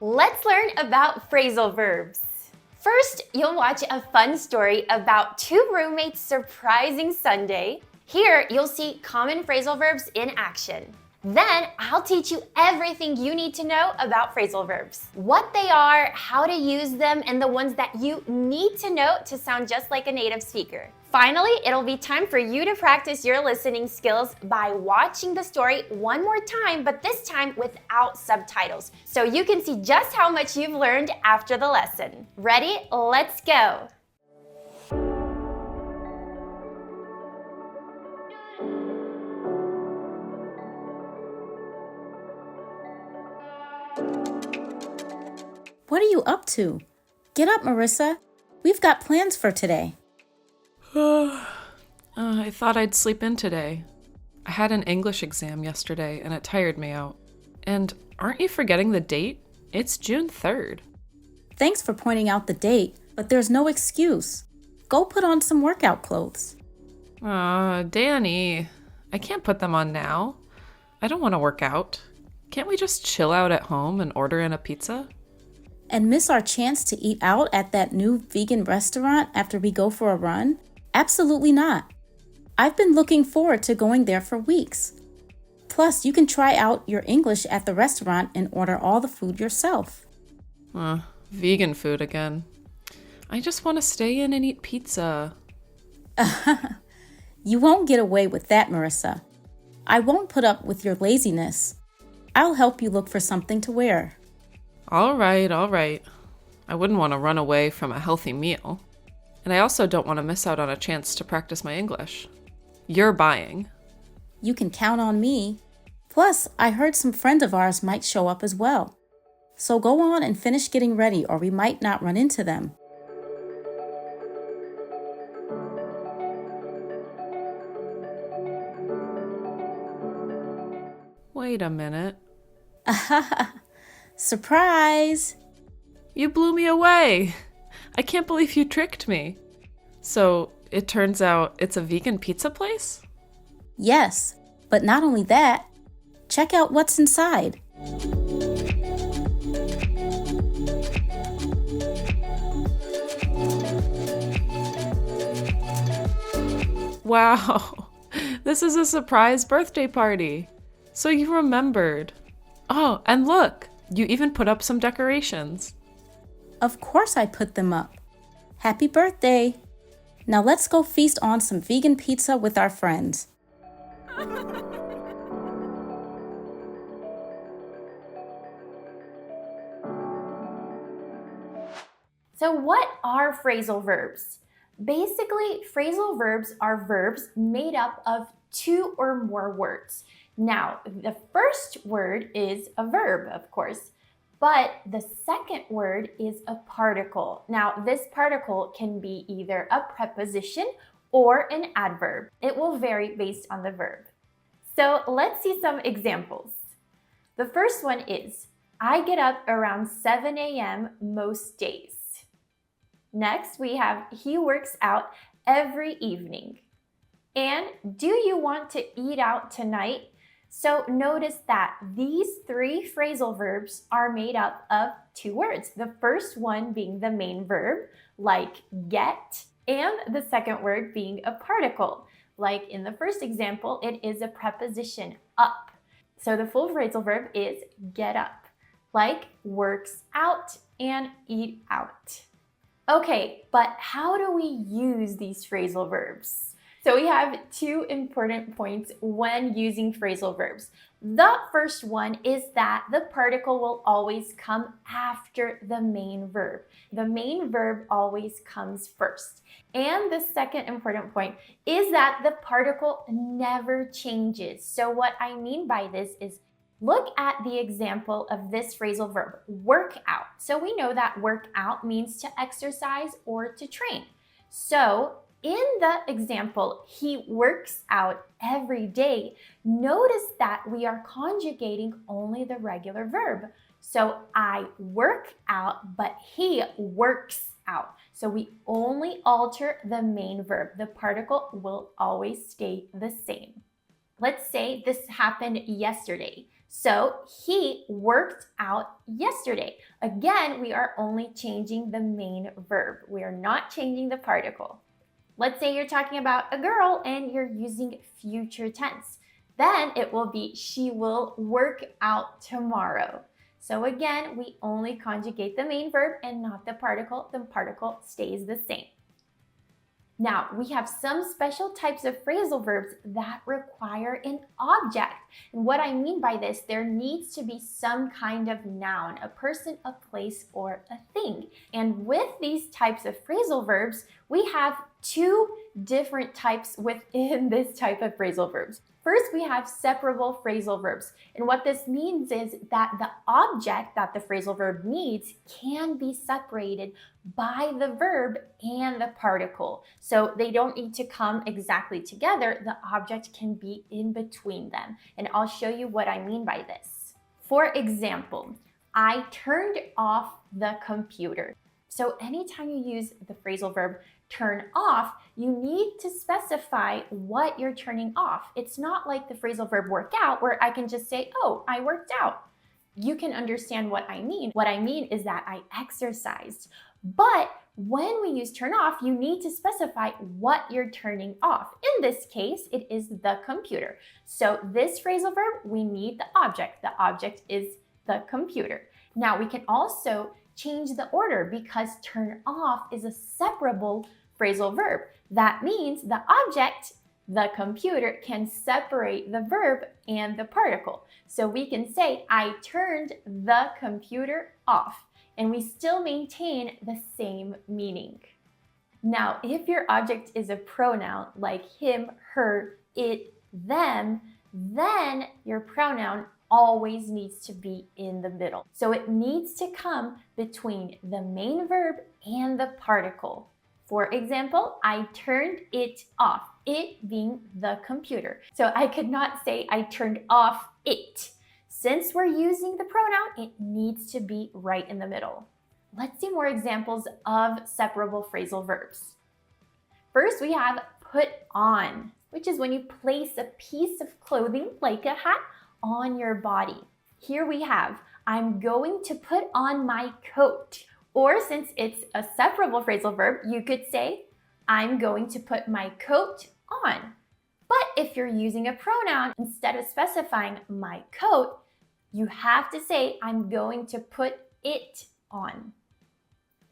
Let's learn about phrasal verbs. First, you'll watch a fun story about two roommates' surprising Sunday. Here, you'll see common phrasal verbs in action. Then, I'll teach you everything you need to know about phrasal verbs. What they are, how to use them, and the ones that you need to know to sound just like a native speaker. Finally, it'll be time for you to practice your listening skills by watching the story one more time, but this time without subtitles, so you can see just how much you've learned after the lesson. Ready? Let's go! What are you up to? Get up, Marissa. We've got plans for today. I thought I'd sleep in today. I had an English exam yesterday and it tired me out. And aren't you forgetting the date? It's June 3rd. Thanks for pointing out the date, but there's no excuse. Go put on some workout clothes. Danny, I can't put them on now. I don't want to work out. Can't we just chill out at home and order in a pizza? And miss our chance to eat out at that new vegan restaurant after we go for a run? Absolutely not. I've been looking forward to going there for weeks. Plus, you can try out your English at the restaurant and order all the food yourself. Vegan food again. I just want to stay in and eat pizza. You won't get away with that, Marissa. I won't put up with your laziness. I'll help you look for something to wear. All right. I wouldn't want to run away from a healthy meal. And I also don't want to miss out on a chance to practice my English. You're buying. You can count on me. Plus, I heard some friends of ours might show up as well. So go on and finish getting ready or we might not run into them. Wait a minute. Surprise! You blew me away. I can't believe you tricked me. So, it turns out it's a vegan pizza place? Yes, but not only that. Check out what's inside. Wow, this is a surprise birthday party. So you remembered. Oh, and look, you even put up some decorations. Of course I put them up. Happy birthday! Now let's go feast on some vegan pizza with our friends. So what are phrasal verbs? Basically, phrasal verbs are verbs made up of two or more words. Now, the first word is a verb, of course, but the second word is a particle. Now, this particle can be either a preposition or an adverb. It will vary based on the verb. So let's see some examples. The first one is, I get up around 7 a.m. most days. Next, we have, he works out every evening. And do you want to eat out tonight? So notice that these three phrasal verbs are made up of two words. The first one being the main verb, like get, and the second word being a particle. Like in the first example, it is a preposition, up. So the full phrasal verb is get up, like works out and eat out. Okay, but how do we use these phrasal verbs? So we have two important points when using phrasal verbs. The first one is that the particle will always come after the main verb. The main verb always comes first. And the second important point is that the particle never changes. So what I mean by this is, look at the example of this phrasal verb, work out. So we know that work out means to exercise or to train. So in the example, he works out every day. Notice that we are conjugating only the regular verb. So I work out, but he works out. So we only alter the main verb. The particle will always stay the same. Let's say this happened yesterday. So he worked out yesterday. Again, we are only changing the main verb. We are not changing the particle. Let's say you're talking about a girl and you're using future tense. Then it will be she will work out tomorrow. So again, we only conjugate the main verb and not the particle. The particle stays the same. Now, we have some special types of phrasal verbs that require an object. And what I mean by this, there needs to be some kind of noun, a person, a place, or a thing. And with these types of phrasal verbs, we have two different types within this type of phrasal verbs. First, we have separable phrasal verbs. And what this means is that the object that the phrasal verb needs can be separated by the verb and the particle. So they don't need to come exactly together. The object can be in between them. And I'll show you what I mean by this. For example, I turned off the computer. So anytime you use the phrasal verb turn off, you need to specify what you're turning off. It's not like the phrasal verb work out where I can just say, oh, I worked out. You can understand what I mean. What I mean is that I exercised. But when we use turn off, you need to specify what you're turning off. In this case, it is the computer. So this phrasal verb, we need the object. The object is the computer. Now we can also change the order because turn off is a separable phrasal verb. That means the object, the computer, can separate the verb and the particle. So we can say, I turned the computer off, and we still maintain the same meaning. Now, if your object is a pronoun like him, her, it, them, then your pronoun always needs to be in the middle. So it needs to come between the main verb and the particle. For example, I turned it off, it being the computer. So I could not say I turned off it. Since we're using the pronoun, it needs to be right in the middle. Let's see more examples of separable phrasal verbs. First, we have put on, which is when you place a piece of clothing, like a hat, on your body. Here we have, I'm going to put on my coat. Or since it's a separable phrasal verb, you could say, I'm going to put my coat on. But if you're using a pronoun, instead of specifying my coat, you have to say, I'm going to put it on.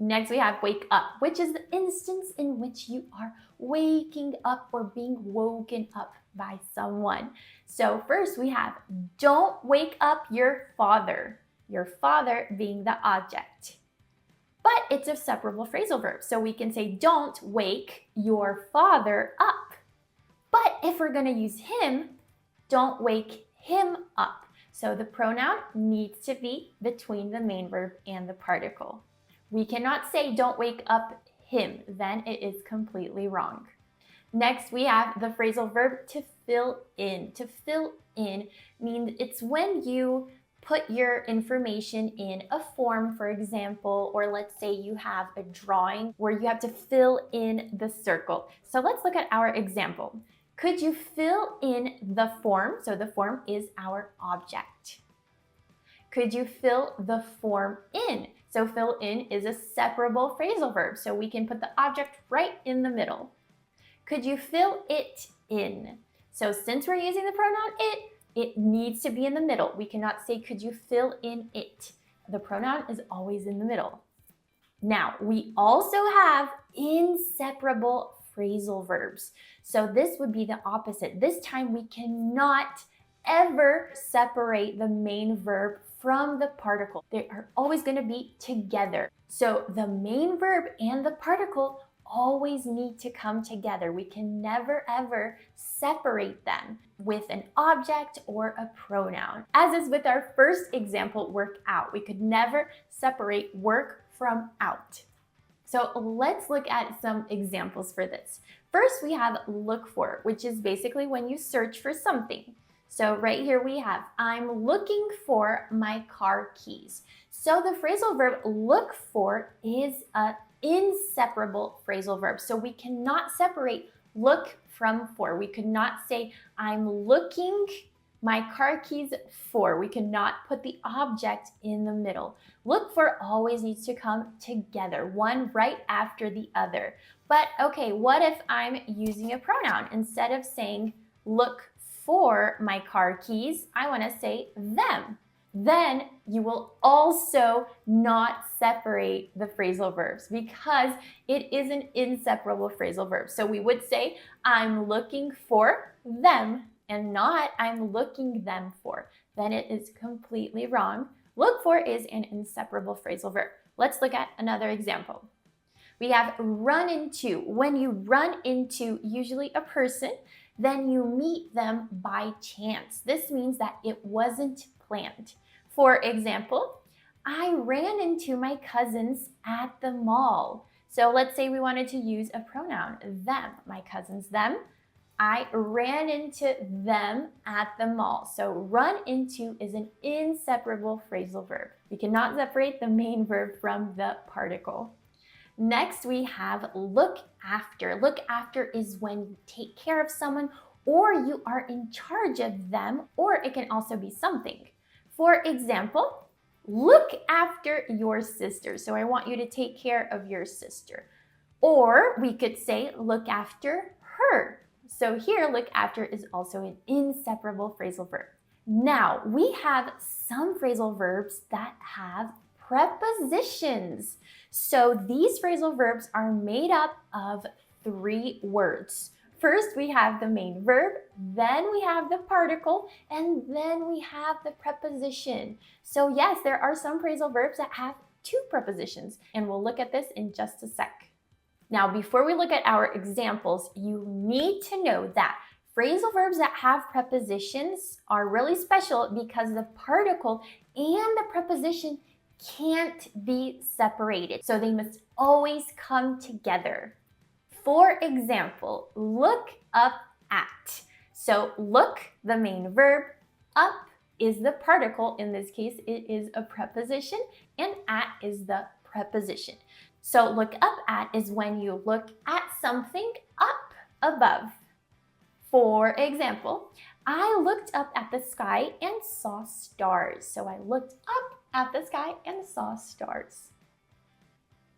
Next, we have wake up, which is the instance in which you are waking up or being woken up by someone. So first we have, don't wake up your father being the object. But it's a separable phrasal verb, so we can say, don't wake your father up. But if we're going to use him, don't wake him up. So the pronoun needs to be between the main verb and the particle. We cannot say, don't wake up him, then it is completely wrong. Next, we have the phrasal verb to fill in. To fill in means it's when you put your information in a form, for example, or let's say you have a drawing where you have to fill in the circle. So let's look at our example. Could you fill in the form? So the form is our object. Could you fill the form in? So fill in is a separable phrasal verb, so we can put the object right in the middle. Could you fill it in? So since we're using the pronoun it needs to be in the middle. We cannot say, could you fill in it? The pronoun is always in the middle. Now, we also have inseparable phrasal verbs. So this would be the opposite. This time we cannot ever separate the main verb from the particle. They are always going to be together. So the main verb and the particle always need to come together. We can never ever separate them with an object or a pronoun. As is with our first example, work out. We could never separate work from out. So let's look at some examples for this. First, we have look for, which is basically when you search for something. So right here we have, I'm looking for my car keys. So the phrasal verb look for is an inseparable phrasal verb. So we cannot separate look from for. We could not say, I'm looking My car keys for. We cannot put the object in the middle. Look for always needs to come together, one right after the other. But okay, what if I'm using a pronoun? Instead of saying look for my car keys, I want to say them. Then you will also not separate the phrasal verbs because it is an inseparable phrasal verb. So we would say, I'm looking for them and not I'm looking them for. Then it is completely wrong. Look for is an inseparable phrasal verb. Let's look at another example. We have run into. When you run into usually a person, then you meet them by chance. This means that it wasn't planned. For example, I ran into my cousins at the mall. So let's say we wanted to use a pronoun, them, my cousins, them. I ran into them at the mall. So run into is an inseparable phrasal verb. We cannot separate the main verb from the particle. Next, we have look after. Look after is when you take care of someone or you are in charge of them, or it can also be something. For example, look after your sister. So I want you to take care of your sister. Or we could say look after her. So here, look after is also an inseparable phrasal verb. Now, we have some phrasal verbs that have prepositions. So these phrasal verbs are made up of 3 words. First, we have the main verb, then we have the particle, and then we have the preposition. So yes, there are some phrasal verbs that have 2 prepositions, and we'll look at this in just a sec. Now, before we look at our examples, you need to know that phrasal verbs that have prepositions are really special because the particle and the preposition can't be separated. So they must always come together. For example, look up at. So look, the main verb, up is the particle. In this case, it is a preposition, and at is the preposition. So look up at is when you look at something up above. For example, I looked up at the sky and saw stars. So I looked up at the sky and saw stars.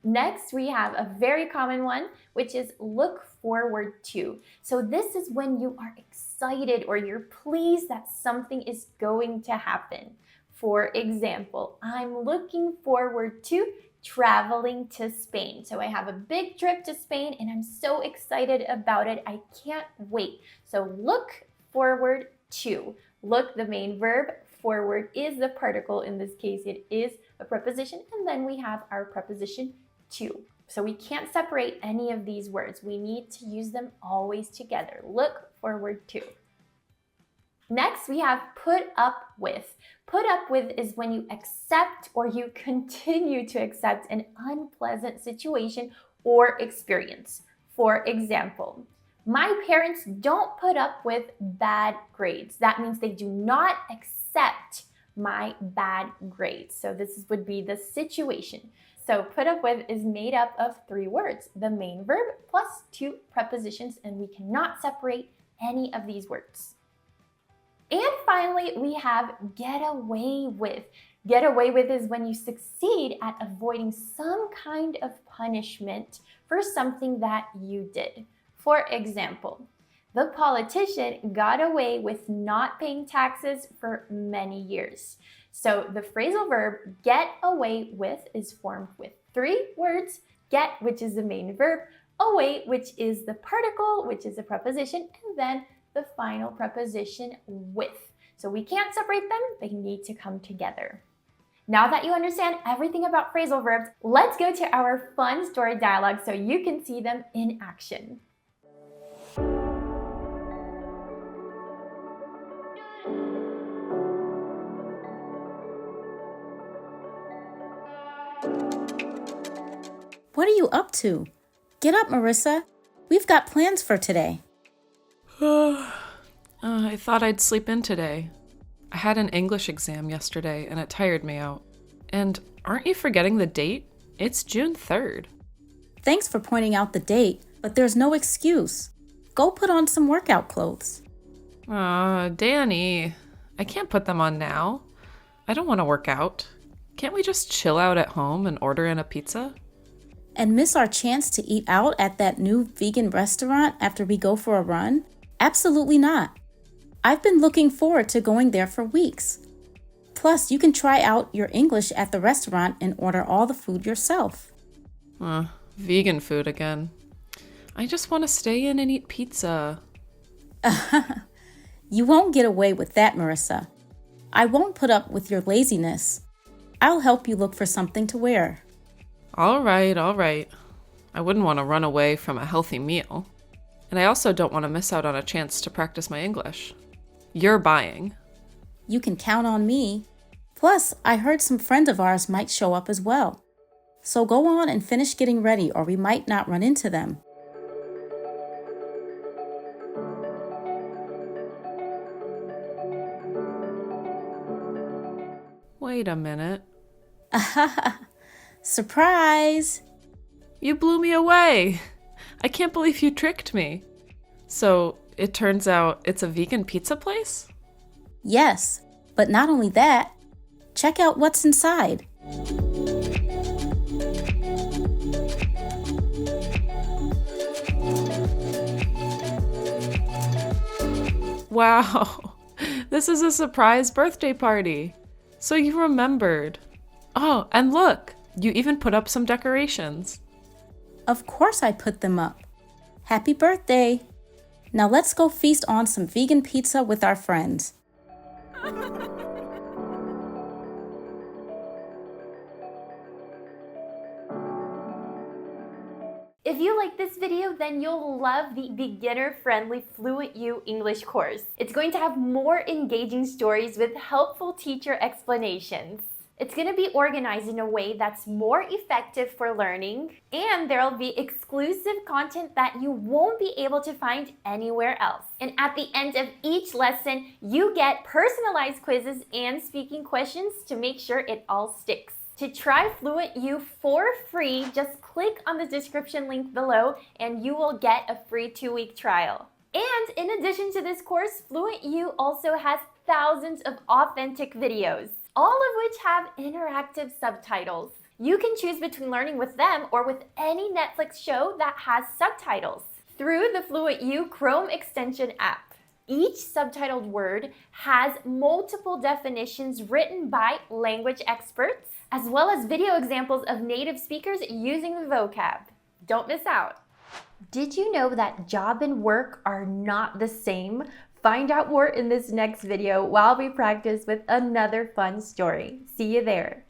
Next, we have a very common one, which is look forward to. So this is when you are excited or you're pleased that something is going to happen. For example, I'm looking forward to traveling to Spain. So I have a big trip to Spain and I'm so excited about it. I can't wait. So look forward to. Look, the main verb, forward is the particle. In this case, it is a preposition. And then we have our preposition to. So we can't separate any of these words. We need to use them always together. Look forward to. Next, we have put up with. Put up with is when you accept or you continue to accept an unpleasant situation or experience. For example, my parents don't put up with bad grades. That means they do not accept my bad grades. So this would be the situation. So put up with is made up of 3 words, the main verb plus 2 prepositions, and we cannot separate any of these words. And finally, we have get away with. Get away with is when you succeed at avoiding some kind of punishment for something that you did. For example, the politician got away with not paying taxes for many years. So the phrasal verb get away with is formed with 3 words, get, which is the main verb, away, which is the particle, which is a preposition, and then the final preposition with. So we can't separate them, they need to come together. Now that you understand everything about phrasal verbs, let's go to our fun story dialogue so you can see them in action. What are you up to? Get up, Marissa. We've got plans for today. I thought I'd sleep in today. I had an English exam yesterday and it tired me out. And aren't you forgetting the date? It's June 3rd. Thanks for pointing out the date, but there's no excuse. Go put on some workout clothes. Danny. I can't put them on now. I don't want to work out. Can't we just chill out at home and order in a pizza? And miss our chance to eat out at that new vegan restaurant after we go for a run? Absolutely not. I've been looking forward to going there for weeks. Plus, you can try out your English at the restaurant and order all the food yourself. Vegan food again. I just want to stay in and eat pizza. You won't get away with that, Marissa. I won't put up with your laziness. I'll help you look for something to wear. All right. I wouldn't want to run away from a healthy meal. And I also don't want to miss out on a chance to practice my English. You're buying. You can count on me. Plus, I heard some friends of ours might show up as well. So go on and finish getting ready, or we might not run into them. Wait a minute. Surprise! You blew me away. I can't believe you tricked me. So, it turns out it's a vegan pizza place? Yes, but not only that, check out what's inside. Wow, this is a surprise birthday party. So you remembered. Oh, and look, you even put up some decorations. Of course I put them up. Happy birthday! Now let's go feast on some vegan pizza with our friends. If you like this video, then you'll love the beginner-friendly FluentU English course. It's going to have more engaging stories with helpful teacher explanations. It's going to be organized in a way that's more effective for learning, and there'll be exclusive content that you won't be able to find anywhere else. And at the end of each lesson, you get personalized quizzes and speaking questions to make sure it all sticks. To try FluentU for free, just click on the description link below and you will get a free 2-week trial. And in addition to this course, FluentU also has thousands of authentic videos, all of which have interactive subtitles. You can choose between learning with them or with any Netflix show that has subtitles through the FluentU Chrome extension app. Each subtitled word has multiple definitions written by language experts, as well as video examples of native speakers using the vocab. Don't miss out. Did you know that job and work are not the same? Find out more in this next video while we practice with another fun story. See you there.